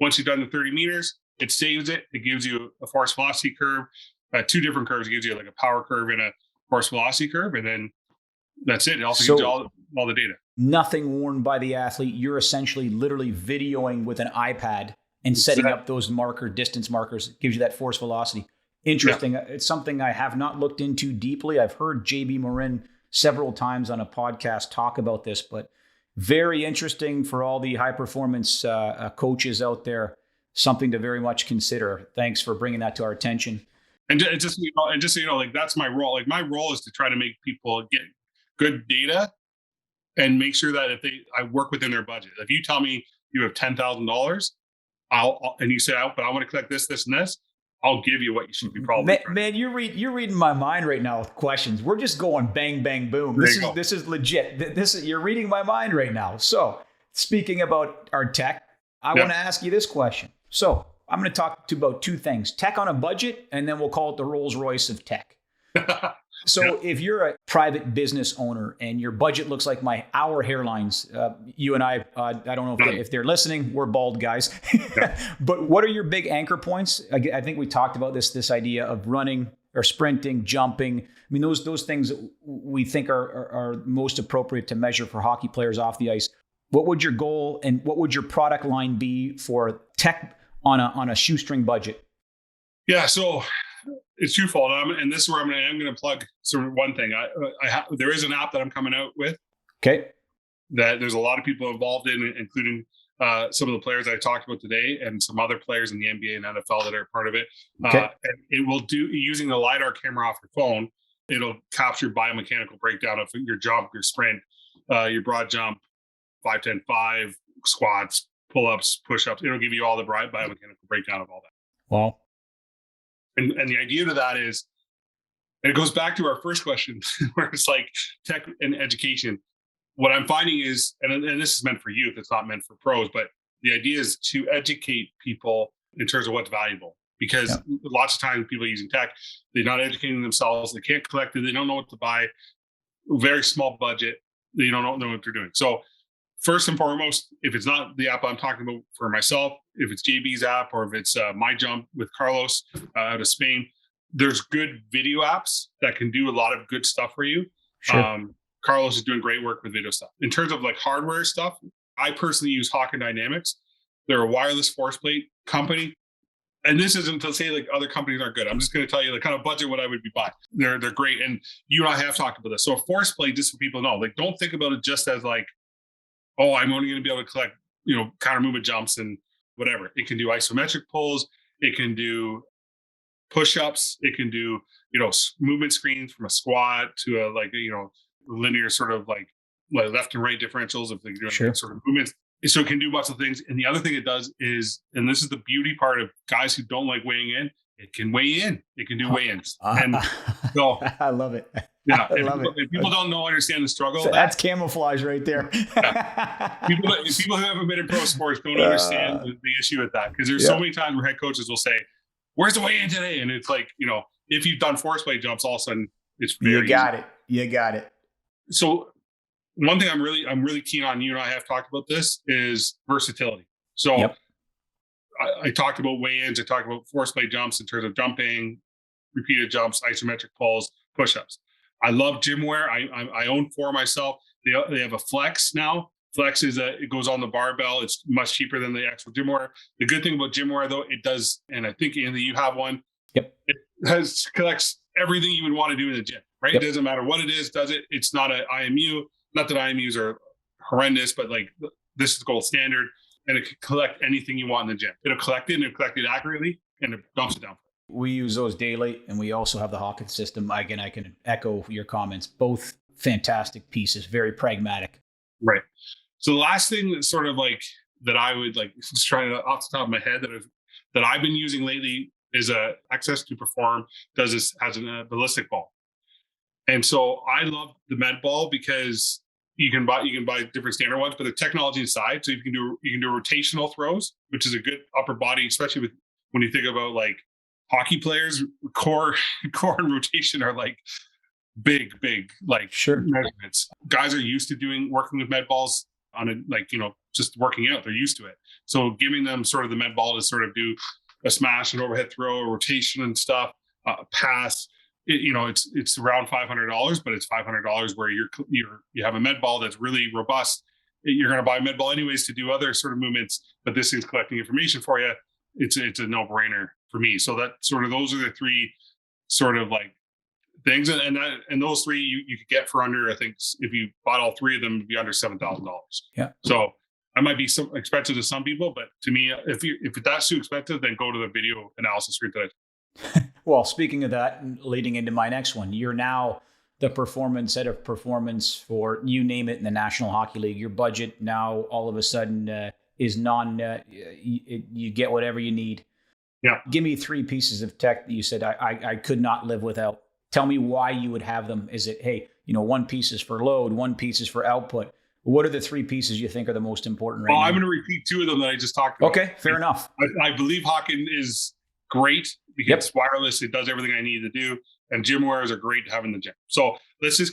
Once you've done the 30 meters, it saves it. It gives you a force velocity curve, 2 different curves. It gives you like a power curve and a force velocity curve. And then that's it. It also gives you all the data. Nothing worn by the athlete. You're essentially literally videoing with an iPad and setting up those distance markers. It gives you that force velocity. Interesting. Yeah. It's something I have not looked into deeply. I've heard JB Marin several times on a podcast talk about this, but very interesting for all the high performance coaches out there. Something to very much consider. Thanks for bringing that to our attention. And just so you know, like that's my role. Like my role is to try to make people get good data and make sure that I work within their budget. If you tell me you have $10,000, and you say, but I want to collect this, and this, I'll give you what you should be probably. Man, you're reading my mind right now with questions. We're just going bang, bang, boom. This is legit. You're reading my mind right now. So speaking about our tech, I want to ask you this question. So I'm going to talk about 2 things: tech on a budget, and then we'll call it the Rolls Royce of tech. So if you're a private business owner and your budget looks like our hairlines, you and I don't know if they're listening, we're bald guys. But what are your big anchor points? I think we talked about this idea of running or sprinting, jumping. I mean, those things we think are most appropriate to measure for hockey players off the ice. What would your goal and what would your product line be for tech on a shoestring budget? Yeah, so it's twofold, and this is where I'm going to plug sort of one thing. There is an app that I'm coming out with. Okay. That there's a lot of people involved in, including some of the players I talked about today, and some other players in the NBA and NFL that are part of it. Okay. And it will do using the LiDAR camera off your phone. It'll capture biomechanical breakdown of your jump, your sprint, your broad jump, 5-10-5, squats, pull-ups, push-ups. It'll give you all the biomechanical breakdown of all that. Wow. And the idea to that is, and it goes back to our first question, where it's like tech and education. What I'm finding is, and this is meant for youth, it's not meant for pros, but the idea is to educate people in terms of what's valuable. Because lots of times people using tech, they're not educating themselves, they can't collect it, they don't know what to buy, very small budget, they don't know what they're doing. So first and foremost, if it's not the app I'm talking about for myself, if it's JB's app or if it's My Jump with Carlos out of Spain, there's good video apps that can do a lot of good stuff for you. Sure. Carlos is doing great work with video stuff. In terms of like hardware stuff, I personally use Hawk and Dynamics. They're a wireless force plate company. And this isn't to say like other companies aren't good. I'm just going to tell you the kind of budget what I would be buying. They're great. And you and I have talked about this. So a force plate, just so people know, like don't think about it just as like, oh, I'm only going to be able to collect, counter movement jumps and whatever. It can do isometric pulls. It can do push-ups. It can do, movement screens from a squat to a linear sort of like left and right differentials if they're doing sort of movements. So it can do lots of things. And the other thing it does is, and this is the beauty part of guys who don't like weighing in, it can weigh in. It can do weigh-ins. And so I love it. Yeah, if people don't understand the struggle. So that's camouflage right there. People who haven't been in pro sports don't understand the issue with that, because there's so many times where head coaches will say, "Where's the weigh-in today?" And it's like, if you've done force plate jumps, all of a sudden it's very easy. You got it. So one thing I'm really keen on, you and I have talked about this, is versatility. So I talked about weigh-ins. I talked about force plate jumps in terms of jumping, repeated jumps, isometric pulls, push-ups. I love gym wear. I own 4 myself. They have a Flex now. Flex it goes on the barbell. It's much cheaper than the actual gym wear. The good thing about gym wear, though, it does, and I think Andy, you have one. Yep. It collects everything you would want to do in the gym, right? Yep. It doesn't matter what it is, does it? It's not an IMU. Not that IMUs are horrendous, but like this is gold standard, and it can collect anything you want in the gym. It'll collect it, and it'll collect it accurately, and it dumps it down. We use those daily, and we also have the Hawkins system. I can echo your comments. Both fantastic pieces, very pragmatic. Right. So the last thing that's sort of like that I would like just trying to off the top of my head that I've been using lately is Access to Perform does this as a ballistic ball. And so I love the med ball because you can buy different standard ones, but the technology inside, so you can do rotational throws, which is a good upper body, especially when you think about like hockey players, core and rotation are like big like measurements. Guys are used to working with med balls on just working out. They're used to it. So giving them sort of the med ball to sort of do a smash, an overhead throw, a rotation and stuff, pass. It's around $500, but it's $500 where you have a med ball that's really robust. You're going to buy a med ball anyways to do other sort of movements, but this thing's collecting information for you. It's a no-brainer for me. So that sort of, those are the 3 sort of like things, and those 3 you could get for under, I think if you bought all 3 of them, it'd be under $7,000. Yeah. So that might be so expensive to some people, but to me, if that's too expensive, then go to the video analysis route that Well, speaking of that, leading into my next one, you're now the head of performance for, you name it, in the National Hockey League. Your budget now all of a sudden is you get whatever you need. Yeah. Give me 3 pieces of tech that you said I could not live without. Tell me why you would have them. Is it, hey, 1 piece is for load, 1 piece is for output. What are the 3 pieces you think are the most important right now? I'm going to repeat 2 of them that I just talked about. Okay, fair enough. I believe Hawkins is great because it's wireless. It does everything I need to do. And gym wears are great to have in the gym. So let's just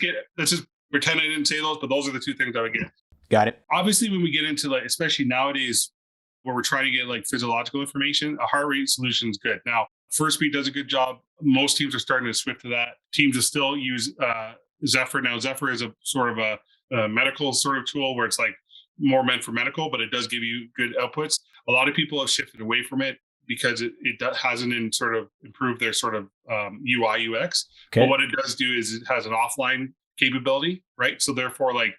pretend I didn't say those, but those are the 2 things I would get. Got it. Obviously, when we get into like, especially nowadays, where we're trying to get like physiological information, a heart rate solution is good. Now, First Beat does a good job. Most teams are starting to shift to that. Teams will still use Zephyr. Now, Zephyr is a sort of a medical sort of tool where it's like more meant for medical, but it does give you good outputs. A lot of people have shifted away from it because it hasn't sort of improved their sort of UI UX. Okay. But what it does do is it has an offline capability, right? So therefore, like,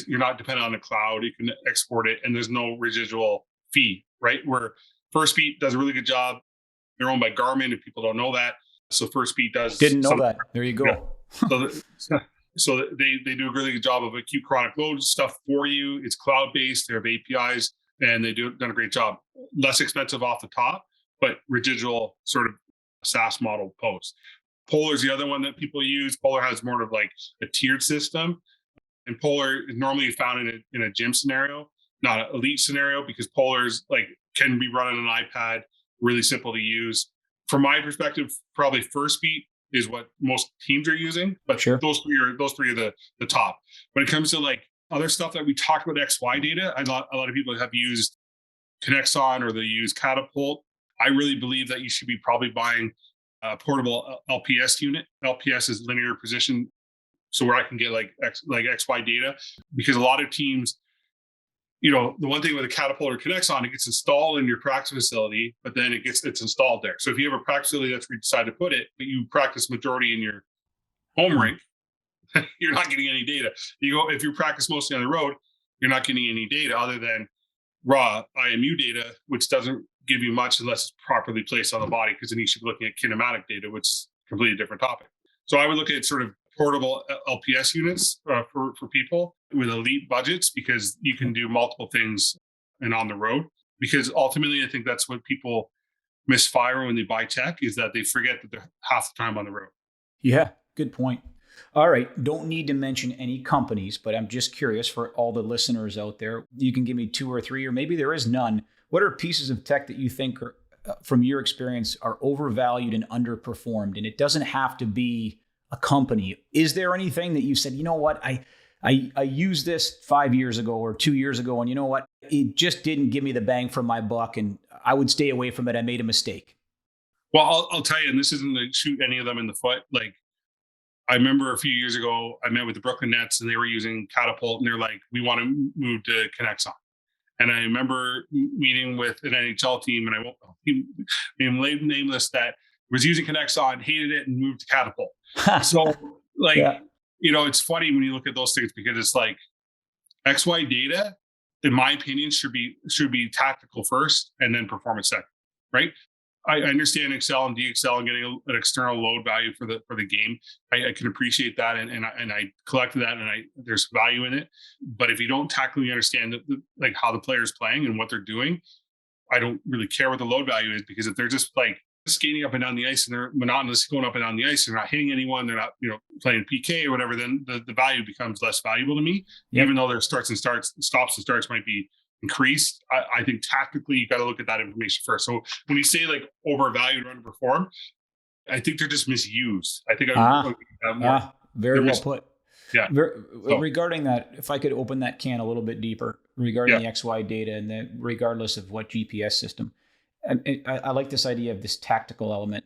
you're not dependent on the cloud. You can export it, and there's no residual fee, right? Where First Beat does a really good job. They're owned by Garmin, if people don't know that. So First Beat does. Didn't know that. There you go. Yeah. So they do a really good job of acute chronic load stuff for you. It's cloud-based. They have APIs, and done a great job. Less expensive off the top, but residual sort of SaaS model post. Polar is the other one that people use. Polar has more of like a tiered system, and Polar is normally found in a gym scenario, not an elite scenario, because Polar's like can be run on an iPad, really simple to use. From my perspective, probably First Beat is what most teams are using, but Sure. those three are the top. When it comes to like other stuff that we talked about, XY data, a lot of people have used Connexon or they use Catapult. I really believe that you should be probably buying a portable LPS unit. LPS is linear position, so where I can get like XY data, because a lot of teams, the one thing with a Catapult or Connexon, it gets installed in your practice facility, but then it's installed there. So if you have a practice facility that's where you decide to put it, but you practice majority in your home rink, you're not getting any data. If you practice mostly on the road, you're not getting any data other than raw IMU data, which doesn't give you much unless it's properly placed on the body, because then you should be looking at kinematic data, which is a completely different topic. So I would look at sort of portable LPS units for people with elite budgets, because you can do multiple things and on the road. Because ultimately, I think that's what people misfire when they buy tech, is that they forget that they're half the time on the road. Yeah, good point. All right. Don't need to mention any companies, but I'm just curious for all the listeners out there. You can give me 2 or 3, or maybe there is none. What are pieces of tech that you think are, from your experience, are overvalued and underperformed? And it doesn't have to be a company. Is there anything that you said, you know what, I used this 5 years ago or 2 years ago, and you know what, it just didn't give me the bang for my buck, and I would stay away from it. I made a mistake. Well, I'll tell you, and this isn't to shoot any of them in the foot. Like, I remember a few years ago, I met with the Brooklyn Nets and they were using Catapult, and they're like, we want to move to Connexon. And I remember meeting with an NHL team, and I won't name nameless, that was using Connexon, hated it, and moved to Catapult. So like, it's funny when you look at those things, because it's like XY data, in my opinion, should be tactical first and then performance second, right? I understand Excel and DXL and getting an external load value for the game. I can appreciate that, and I collected that, and there's value in it. But if you don't tactically understand like how the player's playing and what they're doing, I don't really care what the load value is, because if they're just like skating up and down the ice and they're monotonous going up and down the ice, they're not hitting anyone, they're not playing PK or whatever, then the value becomes less valuable to me. Yep. Even though their stops and starts might be increased, I think tactically you got to look at that information first. So when you say like overvalued or underperformed, I think they're just misused. I think very well put. Yeah. Regarding that, if I could open that can a little bit deeper regarding the XY data, and then regardless of what GPS system, I like this idea of this tactical element.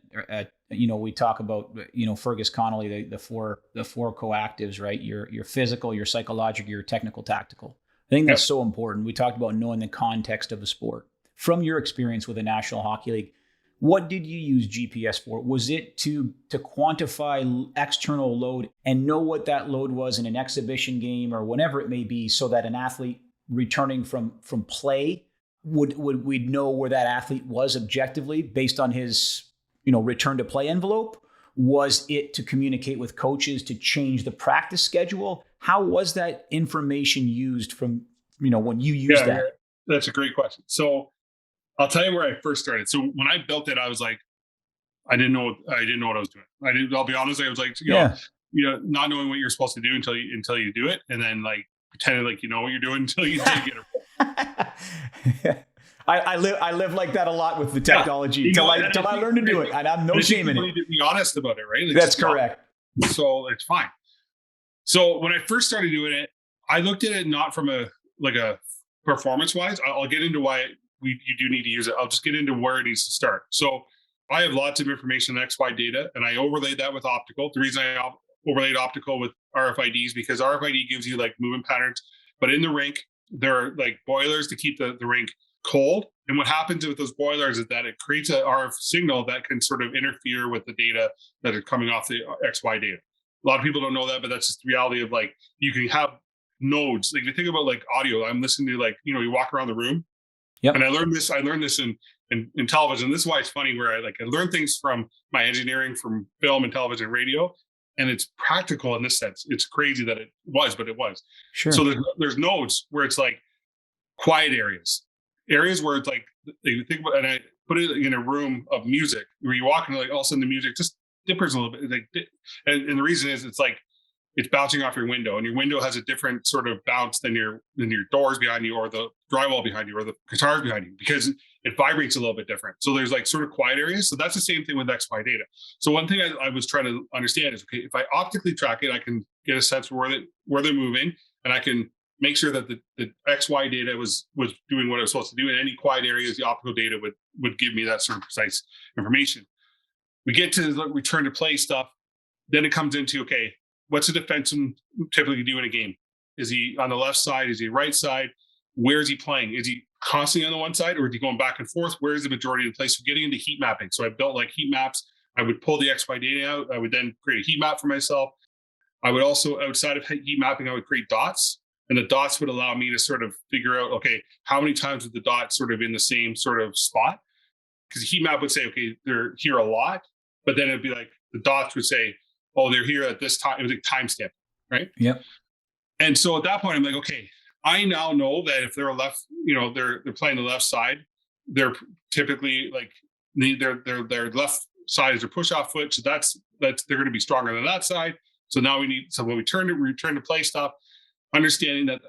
We talk about Fergus Connolly, the four coactives, right? Your physical, your psychological, your technical, tactical. I think that's so important. We talked about knowing the context of a sport. From your experience with the National Hockey League, what did you use GPS for? Was it to quantify external load and know what that load was in an exhibition game or whenever it may be, so that an athlete returning from play would we'd know where that athlete was objectively based on his return to play envelope? Was it to communicate with coaches to change the practice schedule? How was that information used from, when you used that? That's a great question. So I'll tell you where I first started. So when I built it, I was like, I didn't know what I was doing. I'll be honest. I was like, not knowing what you're supposed to do until you do it. And then like pretending like you know what you're doing until you did get it. I live like that a lot with the technology until I learn to do it. And I have no shame in it. To be honest about it, right? That's correct. So it's fine. So when I first started doing it, I looked at it not from a performance wise. I'll get into why you do need to use it. I'll just get into where it needs to start. So I have lots of information on XY data, and I overlaid that with optical. The reason I overlaid optical with RFIDs, because RFID gives you like movement patterns, but in the rink, there are like boilers to keep the rink cold. And what happens with those boilers is that it creates a RF signal that can sort of interfere with the data that are coming off the XY data. A lot of people don't know that, but that's just the reality of like, you can have nodes. Like, if you think about like audio, I'm listening to like, you walk around the room. Yep. And I learned this in television. This is why it's funny, where I learned things from my engineering, from film and television, radio, and it's practical in this sense. It's crazy that it was, but it was. Sure. So there's nodes where it's like quiet areas where it's like, you think about, and put it in a room of music where you walk and like all of a sudden the music just differs a little bit. And the reason is it's like it's bouncing off your window, and your window has a different sort of bounce than your doors behind you or the drywall behind you or the guitars behind you, because it vibrates a little bit different. So there's like sort of quiet areas. So that's the same thing with XY data. So one thing I was trying to understand is, okay, if I optically track it, I can get a sense of where they're moving, and I can make sure that the XY data was doing what it was supposed to do. In any quiet areas, the optical data would give me that sort of precise information. We get to the return to play stuff. Then it comes into, okay, what's a defenseman typically do in a game? Is he on the left side? Is he right side? Where is he playing? Is he constantly on the one side, or is he going back and forth? Where is the majority of the play? So getting into heat mapping. So I built like heat maps. I would pull the XY data out. I would then create a heat map for myself. I would also, outside of heat mapping, I would create dots. And the dots would allow me to sort of figure out, okay, how many times is the dot sort of in the same sort of spot? Because the heat map would say, okay, they're here a lot. But then it'd be like the dots would say, oh, they're here at this time. It was like timestamp, right? Yep. And so at that point, I'm like, okay, I now know that if they're a left, they're playing the left side, they're typically like their left side is their push off foot. So that's they're going to be stronger than that side. So now when we return to play stuff, understanding that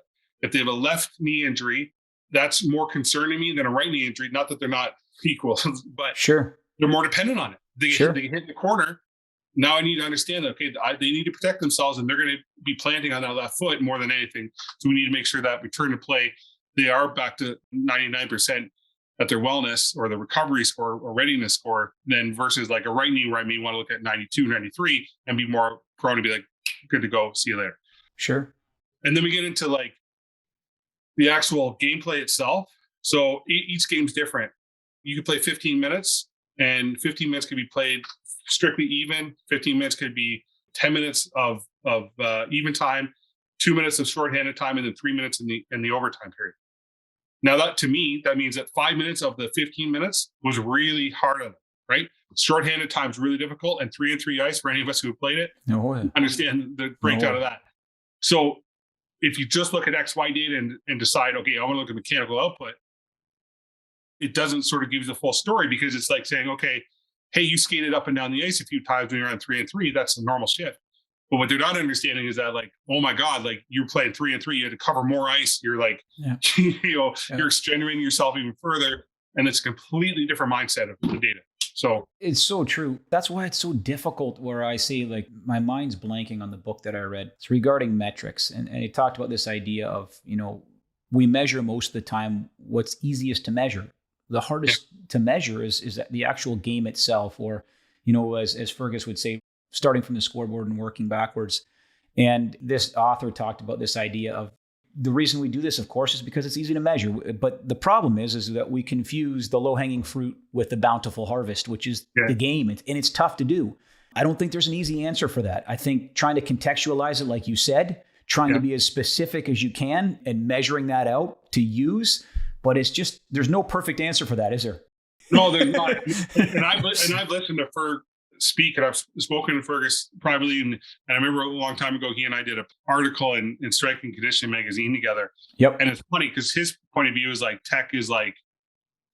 if they have a left knee injury, that's more concerning me than a right knee injury. Not that they're not equal, but sure, they're more dependent on it. They hit the corner. Now I need to understand that, okay, they need to protect themselves, and they're going to be planting on that left foot more than anything. So we need to make sure that return to play, they are back to 99% at their wellness or the recovery score or readiness score, then versus like a right knee where I may want to look at 92, 93 and be more prone to be like, good to go, see you later. Sure. And then we get into like the actual gameplay itself. So each game's different. You can play 15 minutes, and 15 minutes could be played strictly even. 15 minutes could be 10 minutes of even time, 2 minutes of shorthanded time, and then 3 minutes in the overtime period. Now that, to me, that means that 5 minutes of the 15 minutes was really hard on them, right? Shorthanded time is really difficult, and 3-on-3 ice for any of us who have played it, understand the breakdown of that. So if you just look at XY data and decide, okay, I want to look at mechanical output, it doesn't sort of give you the full story, because it's like saying, okay, hey, you skated up and down the ice a few times when you're on 3-on-3. That's the normal shift. But what they're not understanding is that, like, oh my God, like you're playing 3-on-3, you had to cover more ice. You're like, you're extenuating yourself even further. And it's a completely different mindset of the data. So it's so true. That's why it's so difficult, where I say, like, my mind's blanking on the book that I read. It's regarding metrics. And it talked about this idea of, we measure most of the time what's easiest to measure. The hardest to measure is the actual game itself, or, as Fergus would say, starting from the scoreboard and working backwards. And this author talked about this idea of the reason we do this, of course, is because it's easy to measure. But the problem is that we confuse the low-hanging fruit with the bountiful harvest, which is the game. And it's tough to do. I don't think there's an easy answer for that. I think trying to contextualize it, like you said, trying to be as specific as you can and measuring that out to use. But it's just, there's no perfect answer for that, is there? No, there's not. and I've listened to Ferg speak, and I've spoken to Fergus privately. And I remember a long time ago, he and I did an article in Strength and Conditioning magazine together. Yep. And it's funny because his point of view is like, tech is like,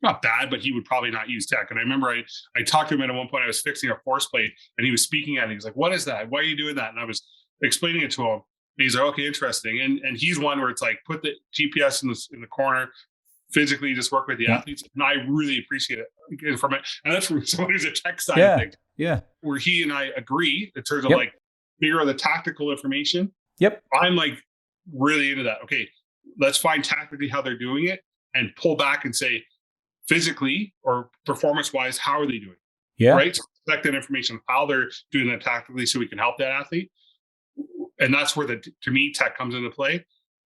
not bad, but he would probably not use tech. And I remember I talked to him at one point. I was fixing a force plate, and he was speaking at it. He was like, what is that? Why are you doing that? And I was explaining it to him. And he's like, okay, interesting. And he's one where it's like, put the GPS in the corner, physically just work with the athletes. And I really appreciate it. And that's from someone who's a tech side of things. Yeah. Where he and I agree in terms of like figure out the tactical information. Yep. I'm like really into that. Okay, let's find tactically how they're doing it and pull back and say physically or performance wise, how are they doing? Yeah. Right. So collect that information, how they're doing that tactically, so we can help that athlete. And that's where to me, tech comes into play.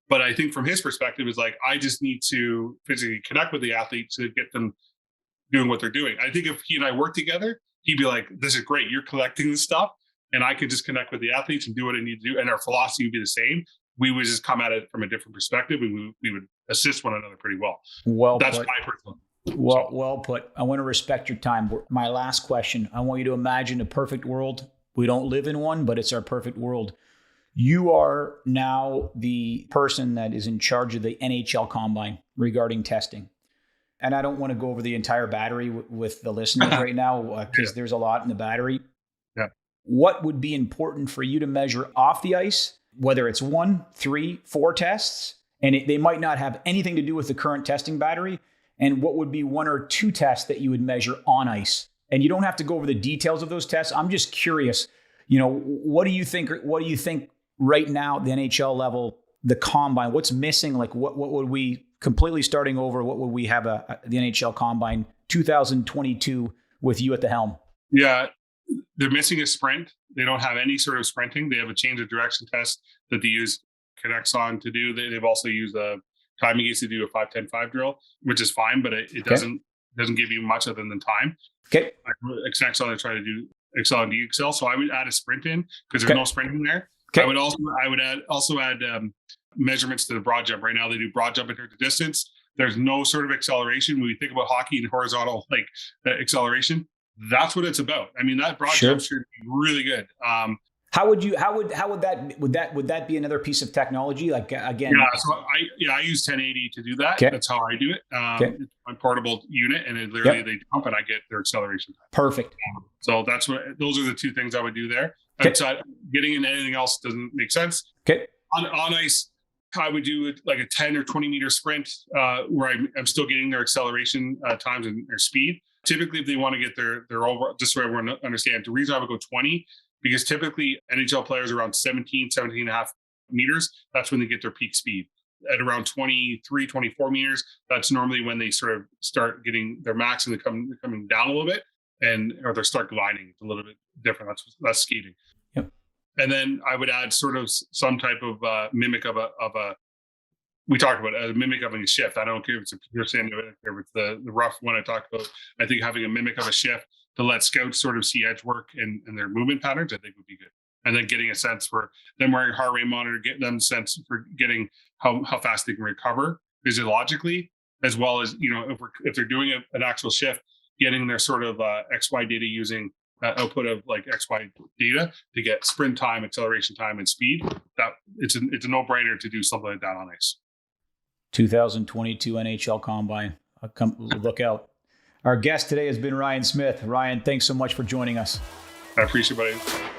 But I think from his perspective is like, I just need to physically connect with the athlete to get them doing what they're doing. I think if he and I work together, he'd be like, this is great. You're collecting this stuff, and I could just connect with the athletes and do what I need to do. And our philosophy would be the same. We would just come at it from a different perspective, and we would assist one another pretty well. That's my personal. Well put. I want to respect your time. My last question. I want you to imagine a perfect world. We don't live in one, but it's our perfect world. You are now the person that is in charge of the NHL Combine regarding testing. and I don't want to go over the entire battery with the listeners right now because there's a lot in the battery. Yeah. What would be important for you to measure off the ice, whether it's 1, 3, 4 tests, and they might not have anything to do with the current testing battery, and what would be 1 or 2 tests that you would measure on ice? And you don't have to go over the details of those tests. I'm just curious, what do you think right now, the NHL level, the Combine, what's missing? Like what would we completely starting over? What would we have the NHL Combine 2022 with you at the helm? Yeah, they're missing a sprint. They don't have any sort of sprinting. They have a change of direction test that they use Kinduct on to do. They've also used a timing aids to do a 5-10-5 drill, which is fine, but it doesn't give you much other than time. Okay. Excel, they try to do Excel and DXL. So I would add a sprint in because there's no sprinting there. Okay. I would also add measurements to the broad jump. Right now they do broad jump into the distance. There's no sort of acceleration. When we think about hockey and horizontal acceleration, that's what it's about. I mean, that broad jump should be really good. How would that be another piece of technology? Like again, I use 1080 to do that. Okay. That's how I do it. It's my portable unit, and it literally they jump and I get their acceleration time. Perfect. So those are the two things I would do there. Outside, getting into anything else doesn't make sense. Okay. On ice, I would do like a 10 or 20 meter sprint where I'm still getting their acceleration times and their speed. Typically, if they want to get their over, just so everyone understands, the reason I would go 20, because typically NHL players are around 17 and a half meters. That's when they get their peak speed. At around 23, 24 meters, that's normally when they sort of start getting their max and they're coming down a little bit, or they start gliding. It's a little bit different. That's skating. Yep. And then I would add sort of some type of mimic of a. We talked about a mimic of a shift. I don't care if it's a pure sand or if it's the rough one I talked about. I think having a mimic of a shift to let scouts sort of see edge work and their movement patterns, I think would be good. And then getting a sense for them wearing a heart rate monitor, getting them a sense for getting how fast they can recover physiologically, as well as, if they're doing an actual shift, getting their sort of XY data using output of like XY data to get sprint time, acceleration time, and speed. That it's a no-brainer to do something like that on ice. 2022 NHL Combine. Look out. Our guest today has been Ryan Smyth. Ryan, thanks so much for joining us. I appreciate it, buddy.